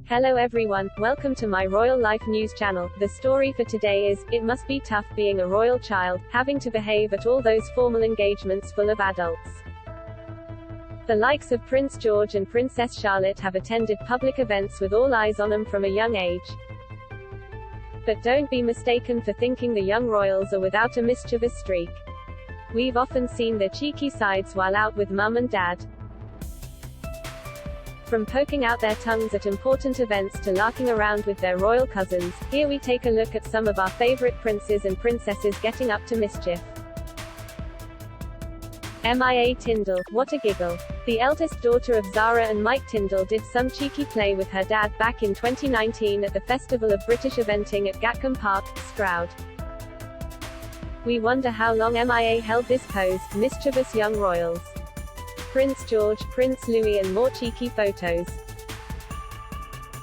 Hello everyone, welcome to my Royal Life News channel. The story for today is, it must be tough being a royal child, having to behave at all those formal engagements full of adults. The likes of Prince George and Princess Charlotte have attended public events with all eyes on them from a young age. But don't be mistaken for thinking the young royals are without a mischievous streak. We've often seen their cheeky sides while out with mum and dad. From poking out their tongues at important events to larking around with their royal cousins, here we take a look at some of our favorite princes and princesses getting up to mischief. MIA Tyndall, what a giggle. The eldest daughter of Zara and Mike Tyndall did some cheeky play with her dad back in 2019 at the Festival of British Eventing at Gatcombe Park, Stroud. We wonder how long MIA held this pose, mischievous young royals. Prince George, Prince Louis and more cheeky photos.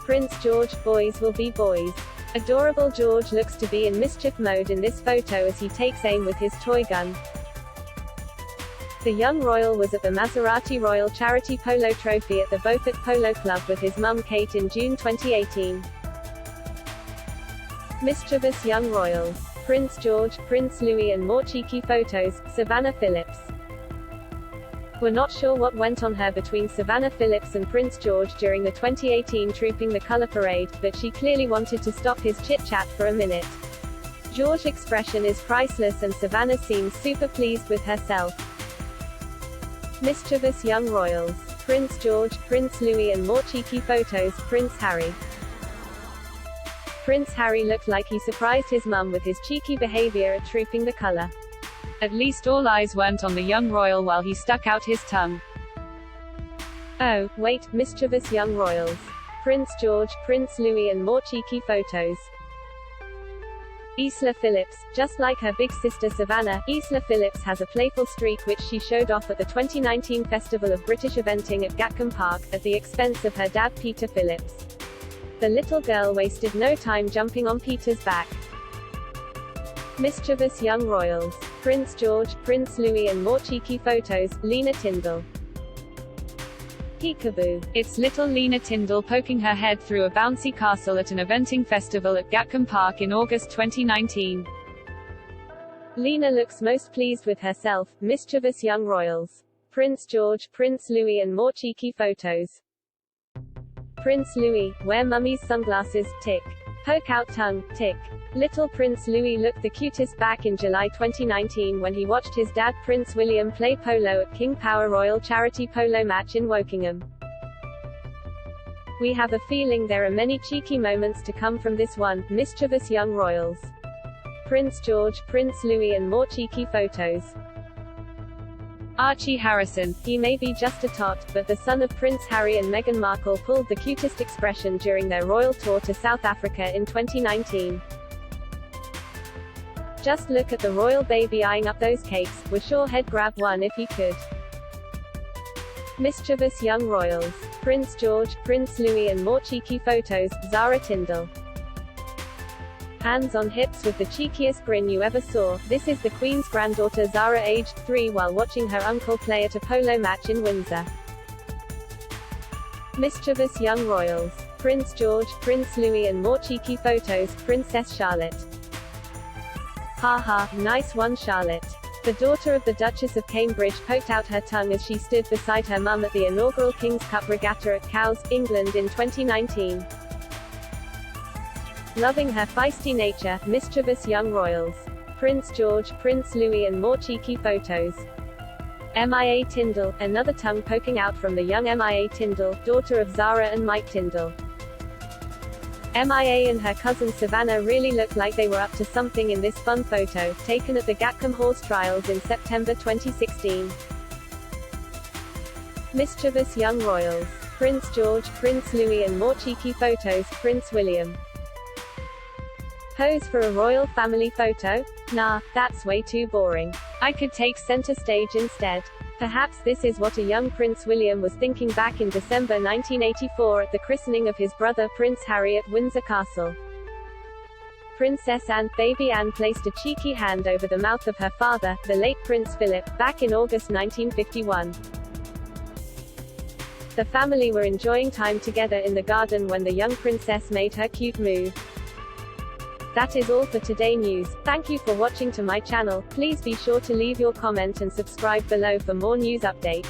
Prince George, boys will be boys. Adorable George looks to be in mischief mode in this photo as he takes aim with his toy gun. The young royal was at the Maserati Royal Charity Polo Trophy at the Beaufort Polo Club with his mum Kate in June 2018. Mischievous young royals. Prince George, Prince Louis and more cheeky photos. Savannah Phillips. We're not sure what went on her between Savannah Phillips and Prince George during the 2018 Trooping the Colour Parade, but she clearly wanted to stop his chit-chat for a minute. George's expression is priceless and Savannah seems super pleased with herself. Mischievous young royals. Prince George, Prince Louis and more cheeky photos. Prince Harry. Prince Harry looked like he surprised his mum with his cheeky behavior at Trooping the Colour. At least all eyes weren't on the young royal while he stuck out his tongue. Oh, wait, mischievous young royals. Prince George, Prince Louis and more cheeky photos. Isla Phillips. Just like her big sister Savannah, Isla Phillips has a playful streak which she showed off at the 2019 Festival of British Eventing at Gatcombe Park, at the expense of her dad Peter Phillips. The little girl wasted no time jumping on Peter's back. Mischievous young royals. Prince George, Prince Louis and more cheeky photos. Lena Tyndall. Peekaboo. It's little Lena Tyndall poking her head through a bouncy castle at an eventing festival at Gatcombe Park in August 2019. Lena looks most pleased with herself. Mischievous young royals. Prince George, Prince Louis and more cheeky photos. Prince Louis, wear mummy's sunglasses, tick. Poke out tongue, tick. Little Prince Louis looked the cutest back in July 2019 when he watched his dad Prince William play polo at King Power Royal Charity Polo Match in Wokingham. We have a feeling there are many cheeky moments to come from this one. Mischievous young royals. Prince George, Prince Louis and more cheeky photos. Archie Harrison. He may be just a tot, but the son of Prince Harry and Meghan Markle pulled the cutest expression during their royal tour to South Africa in 2019. Just look at the royal baby eyeing up those cakes, we're sure he'd grab one if he could. Mischievous young royals. Prince George, Prince Louis and more cheeky photos. Zara Tyndall. Hands on hips with the cheekiest grin you ever saw. This is the Queen's granddaughter Zara aged 3 while watching her uncle play at a polo match in Windsor. Mischievous young royals. Prince George, Prince Louis and more cheeky photos. Princess Charlotte. Haha, nice one Charlotte. The daughter of the Duchess of Cambridge poked out her tongue as she stood beside her mum at the inaugural King's Cup regatta at Cowes, England in 2019. Loving her feisty nature, mischievous young royals. Prince George, Prince Louis and more cheeky photos. MIA Tyndall, another tongue poking out from the young MIA Tyndall, daughter of Zara and Mike Tyndall. MIA and her cousin Savannah really looked like they were up to something in this fun photo, taken at the Gatcombe Horse Trials in September 2016. Mischievous young royals. Prince George, Prince Louis and more cheeky photos. Prince William. Pose for a royal family photo? Nah, that's way too boring. I could take center stage instead. Perhaps this is what a young Prince William was thinking back in December 1984 at the christening of his brother Prince Harry at Windsor Castle. Princess Anne, baby Anne placed a cheeky hand over the mouth of her father, the late Prince Philip, back in August 1951. The family were enjoying time together in the garden when the young princess made her cute move. That is all for today news. Thank you for watching to my channel. Please be sure to leave your comment and subscribe below for more news update.